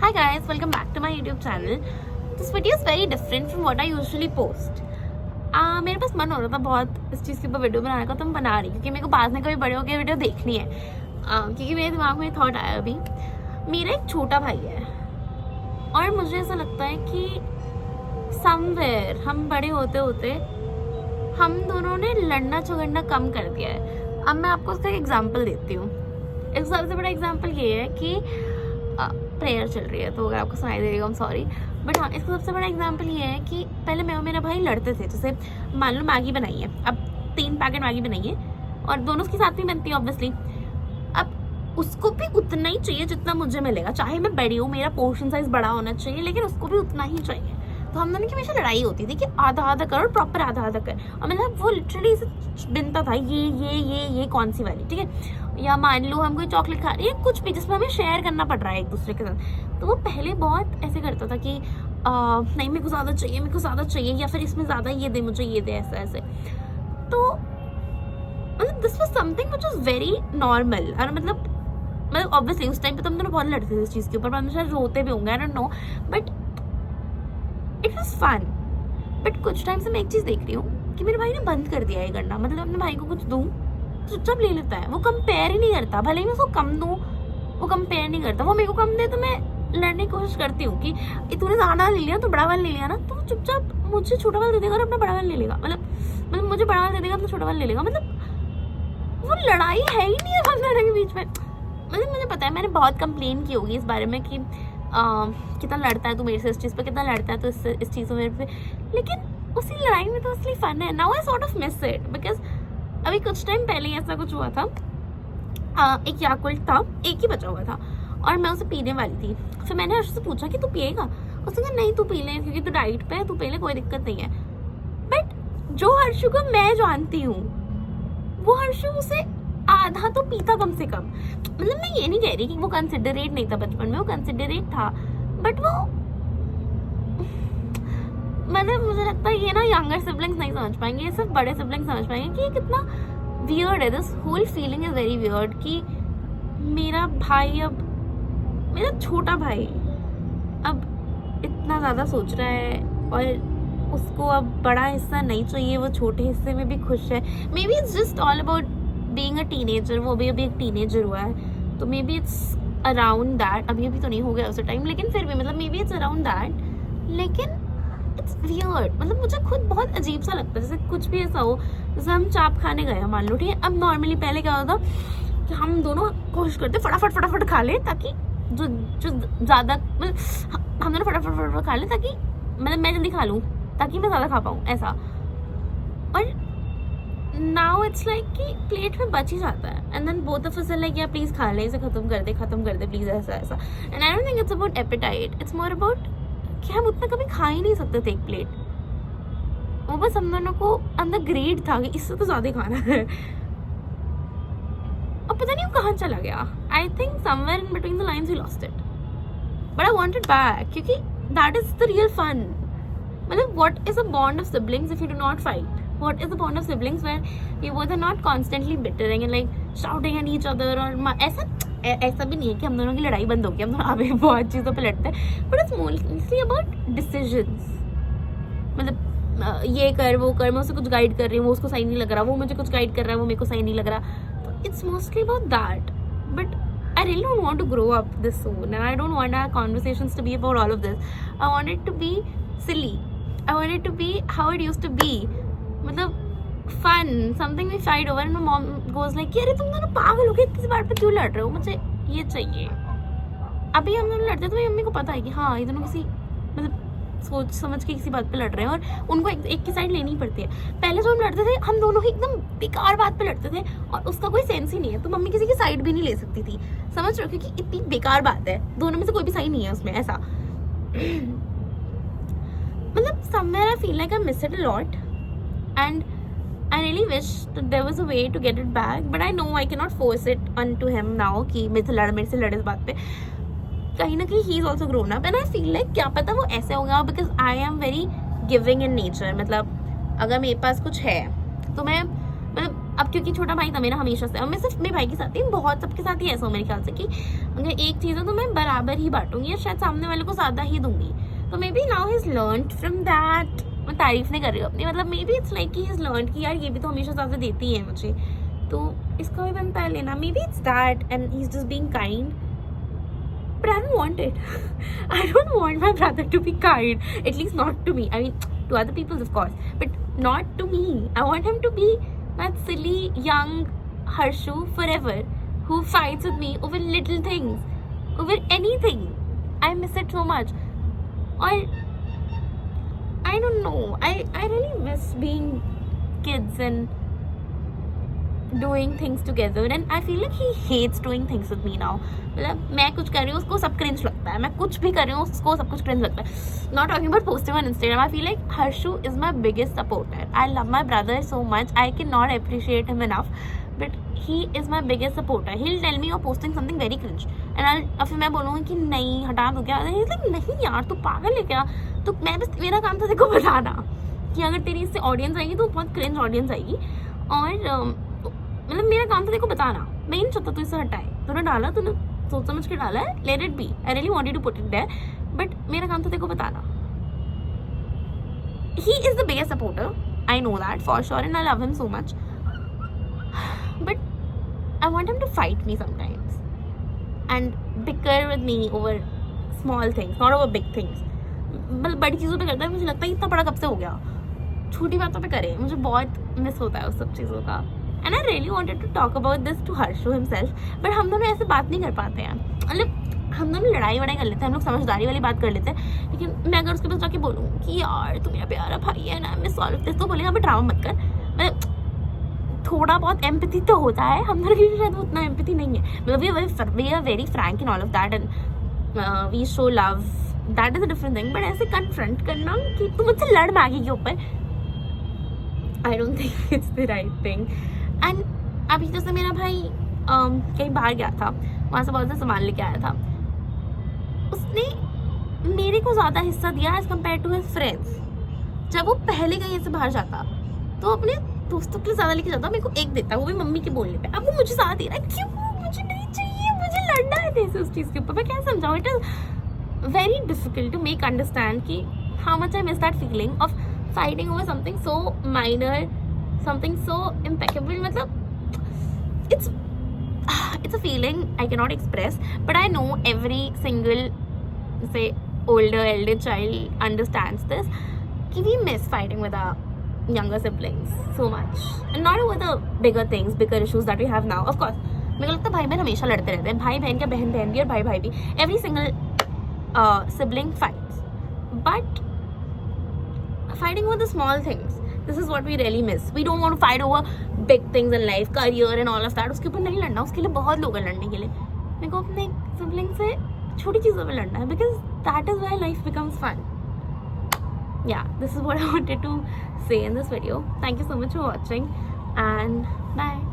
Hi guys, welcome back to my YouTube channel. This video is very different from what I usually post. मेरे पास मन हो रहा था बहुत इस चीज़ के ऊपर वीडियो बनाने का, तो मैं बना रही क्योंकि मेरे को बाद में कभी बड़े होकर वीडियो देखनी है। क्योंकि मेरे दिमाग में थॉट आया अभी, मेरा एक छोटा भाई है और मुझे ऐसा लगता है कि समवेयर हम बड़े होते होते हम दोनों ने लड़ना झगड़ना कम कर दिया है। अब मैं आपको उसका एक एग्जाम्पल देती हूँ। एक सबसे बड़ा एग्जाम्पल ये है कि प्रेयर चल रही है, तो अगर आपको सुनाई दे रही हो, सॉरी, बट हाँ, इसका सबसे बड़ा एग्जाम्पल ये है कि पहले मैं और मेरा भाई लड़ते थे। जैसे मान लो मैगी बनाई है, अब 3 पैकेट मैगी बनाई है और दोनों उसके साथ ही बनती है ऑब्वियसली। अब उसको भी उतना ही चाहिए जितना मुझे मिलेगा, चाहे मैं बड़ी हूँ, मेरा पोर्शन साइज बड़ा होना चाहिए, लेकिन उसको भी उतना ही चाहिए। तो हम दोनों की हमेशा लड़ाई होती थी कि आधा आधा कर और प्रॉपर आधा आधा कर, और मतलब वो लिटरली इसे बिनता था ये कौन सी वाली, ठीक है। या मान लो हम कोई चॉकलेट खा रहे हैं, कुछ भी जिसमें हमें शेयर करना पड़ रहा है एक दूसरे के साथ, तो वो पहले बहुत ऐसे करता था कि नहीं मेरे को ज़्यादा चाहिए, मेरे को ज़्यादा चाहिए, या फिर इसमें ज़्यादा ये दे, मुझे ये दे, ऐसा ऐसे। तो मतलब this was something which was very normal. और मतलब ऑब्वियसली उस टाइम पे तो हम दोनों बहुत लड़ते थे इस चीज़ के ऊपर, हम शायद रोते भी होंगे, I don't know, but it was fun. But कुछ टाइम से मैं एक चीज़ देख रही हूँ कि मेरे भाई ने बंद कर दिया है करना। मतलब अपने भाई को कुछ दूँ चुपचाप ले लेता है, वो कंपेयर ही नहीं करता। भले ही मैं उसको कम दूँ, वो कंपेयर नहीं करता। वो मेरे को कम दे तो मैं लड़ने की कोशिश करती हूँ कि तूने ज़्यादा ले लिया तो बड़ा वाला ले लिया ना, तो चुपचाप मुझे छोटा वाला दे देगा और अपना बड़ा वाला ले लेगा। मतलब मुझे बड़ा वाला दे देगा, अपना छोटा वाला ले लेगा। मतलब वो लड़ाई है ही नहीं है हम दोनों के बीच में। मतलब मुझे पता है मैंने बहुत कंप्लेन की होगी इस बारे में कि कितना लड़ता है तू मेरे से इस चीज़ पे, कितना लड़ता है तो इस चीज़ में मेरे पे, लेकिन उसी लड़ाई में तो असली फन है। Now I sort of miss it, because अभी कुछ टाइम पहले ऐसा कुछ हुआ था। एक याकुल्ट था, एक ही बचा हुआ था और मैं उसे पीने वाली थी। फिर मैंने हर्षू से पूछा कि तू पिएगा, उसने कहा नहीं तू पी ले क्योंकि तू डाइट पे है, तू पी ले, कोई दिक्कत नहीं है। बट जो हर्षू को मैं जानती हूँ, वो हर्षू उसे आधा तो पीता कम से कम। मतलब मैं ये नहीं कह रही कि वो कंसिडरेट नहीं था बचपन में, वो कंसिडरेट था, बट वो मतलब मुझे लगता है ये ना यंगर सिबलिंग्स नहीं समझ पाएंगे, ये सिर्फ बड़े सिबलिंग्स समझ पाएंगे कि ये कितना वियर्ड है। This whole feeling is very weird कि मेरा भाई, अब मेरा छोटा भाई अब इतना ज़्यादा सोच रहा है और उसको अब बड़ा हिस्सा नहीं चाहिए, वो छोटे हिस्से में भी खुश है। May be it's just all about being a teenager. वो अभी एक टीनेजर हुआ है, तो may be it's around that. अभी तो नहीं हो गया उस टाइम, लेकिन फिर भी मतलब may be it's around that. लेकिन इट्स वियर्ड, मतलब मुझे खुद बहुत अजीब सा लगता है। जैसे कुछ भी ऐसा हो, जैसे हम चाप खाने गए मान लो, ठीक है। अब नॉर्मली पहले क्या होता कि हम दोनों कोशिश करते फटाफट खा ले, ताकि जो ज़्यादा मतलब हम दोनों फटाफट खा ले, ताकि मतलब मैं जल्दी खा लूँ ताकि मैं ज़्यादा खा पाऊँ, ऐसा। और नाउ इट्स लाइक कि प्लेट में बच ही जाता है, and then both of us are like या प्लीज़ खा ले, इसे खत्म कर दे प्लीज़, ऐसा। And I don't think it's about appetite, it's more about कि हम उतना कभी खा ही नहीं सकते थे एक प्लेट। वो बस हम दोनों को अंदर ग्रेड था कि इससे तो ज़्यादा खाना है। अब पता नहीं वो कहाँ चला गया। I think somewhere in between the lines we lost it, but I want it back क्योंकि that is the real fun. मतलब what is a bond of siblings if you do not fight? What is the bond of siblings where you both are not constantly bickering and like shouting at each other? और ऐसा भी नहीं है कि हम दोनों की लड़ाई बंद होगी, हम दोनों अभी बहुत चीज़ों पे लड़ते हैं, but it's mostly about decisions. मतलब ये कर वो कर, मैं उसे कुछ गाइड कर रही हूँ, वो उसको सही नहीं लग रहा, वो मुझे कुछ गाइड कर रहा है, वो मेरे को सही नहीं लग रहा। तो it's mostly about that, but I really don't want to grow up this soon, and I don't want our conversations to be about all of this. I want it to be silly, I want it to be how it used to be, मतलब fun, something we fight over. And my mom goes like अरे तुम दोनों पागल हो गए, किसी बात पे क्यों लड़ रहे हो, मुझे ये चाहिए। अभी हम दोनों लड़ते तो मेरी मम्मी को पता है कि हाँ ये दोनों किसी मतलब सोच समझ के किसी बात पे लड़ रहे हैं, और उनको एक की साइड लेनी पड़ती है। पहले जो हम लड़ते थे, हम दोनों ही एकदम बेकार बात पे लड़ते थे और उसका कोई सेंस ही नहीं है, तो मम्मी किसी की साइड भी नहीं ले सकती थी, समझ रहे हो, क्योंकि इतनी बेकार बात है, दोनों में से कोई भी सही नहीं है उसमें, ऐसा। मतलब somewhere I feel like I miss it a lot and I really wish that there was a way to get it back, but I know I cannot force it onto him now कि मेरे से लड़े इस बात पे। कहीं ना कहीं he is also grown up and I feel like क्या पता वो ऐसे होगा because I am very giving in nature। मतलब अगर मेरे पास कुछ है तो मैं मतलब अब क्योंकि छोटा भाई था मेरा हमेशा से, और मैं सिर्फ मेरे भाई के साथ ही, बहुत सबके साथ ही ऐसा हो मेरे ख्याल से कि अगर एक चीज़ है तो मैं बराबर ही बांटूंगी या शायद सामने वाले को ज़्यादा ही दूंगी. तो may be now his learn from that. मैं तारीफ नहीं कर रही हूँ अपनी, मतलब मे बी इट्स लाइक कि हिज लर्न कि यार ये भी तो हमेशा ज़्यादा देती है मुझे, तो इसका भी बनता है लेना. May be it's that and he is just being kind. But I don't want it. I don't want my brother to be kind. At least not to me. I mean, to other people, of course. But not to me. I want him to be that silly, young Harshu forever. Who fights with me over little things. Over anything. I miss it so much. Or, I don't know. I really miss being kids and doing things together, and I feel like he hates doing things with me now. मतलब मैं कुछ कर रही हूँ उसको सब cringe लगता है, मैं कुछ भी कर रही हूँ उसको सब कुछ क्रिंज लगता है. Not talking about posting on Instagram. I feel like Harshu is my biggest supporter. I love my brother so much. I cannot appreciate him enough. But he is my biggest supporter. He'll tell me you're posting something very cringe, and फिर मैं बोलूँगी कि नहीं हटा दो क्या. He's like नहीं यार तू पागल है क्या. तो मैं बस मेरा काम था देखो बताना कि अगर तेरी इससे ऑडियंस आएगी तो बहुत क्रिंज ऑडियंस आएगी, और मतलब मेरा काम था देखो बताना. मैं नहीं चाहता तू इसे हटाए. तूने डाला, तूने सोच समझ के डाला है, let it be. I really wanted to put it there, but मेरा काम था देखो बताना. He is the biggest supporter, I know that for sure, and I love him so much. But I want him to fight me sometimes and bicker with me over small things, not over big things. मतलब बड़ी चीज़ों पे करता है, मुझे लगता है इतना बड़ा कब से हो गया, छोटी बातों पे करे. मुझे बहुत मिस होता है उस सब चीज़ों का. And I really wanted to talk about this to Harshu himself, but हम दोनों ऐसे बात नहीं कर पाते हैं. मतलब हम दोनों लड़ाई वड़ाई कर लेते हैं, हम लोग समझदारी वाली बात कर लेते हैं, लेकिन मैं अगर उसके पास जाके बोलूँ कि यार तू मेरा प्यारा भाई है ना, मैं सॉल्व दिस, तो बोलेगा ड्रामा मत कर. मतलब थोड़ा बहुत एम्पैथी तो होता है, हम दोनों की शायद उतना एम्पैथी नहीं है. मतलब we are very frank in all of that, and we show love, that is a different thing. But ऐसे कन्फ्रंट करना कि तू मुझसे लड़ मैगी के ऊपर, I don't think it's the right thing. एंड अभी जैसे मेरा भाई कहीं बाहर गया था, वहाँ से बहुत सा सामान लेके आया था, उसने मेरे को ज़्यादा हिस्सा दिया as compared to his friends. जब वो पहले कहीं से बाहर जाता तो अपने दोस्तों के लिए ज़्यादा लेके जाता, मेरे को एक देता, वो भी मम्मी के बोलने पे. अब वो मुझे ज़्यादा दे रहा है, क्यों? मुझे नहीं चाहिए, मुझे लड़ना है जैसे उस चीज़ के ऊपर. मैं क्या समझाऊँ? It is very difficult to make understand कि how much I miss that feeling of fighting over something so minor, something so impeccable. मतलब it's a feeling I cannot express, but I know every single say elder child understands this, कि we miss fighting with our younger siblings so much, and not over the bigger things, bigger issues that we have now. Of course मेरे को लगता है भाई बहन हमेशा लड़ते रहते हैं, भाई बहन क्या, बहन बहन भी और भाई भाई भी. Every single sibling fights, but fighting over the small things, this is what we really miss. We don't want to fight over big things in life, career and all of that. उसके ऊपर नहीं लड़ना, उसके लिए बहुत लोग हैं लड़ने के लिए. मेरे को अपने सिबलिंग से छोटी चीज़ों पे लड़ना है, because that is why life becomes fun. Yeah, this is what I wanted to say in this video. Thank you so much for watching, and bye.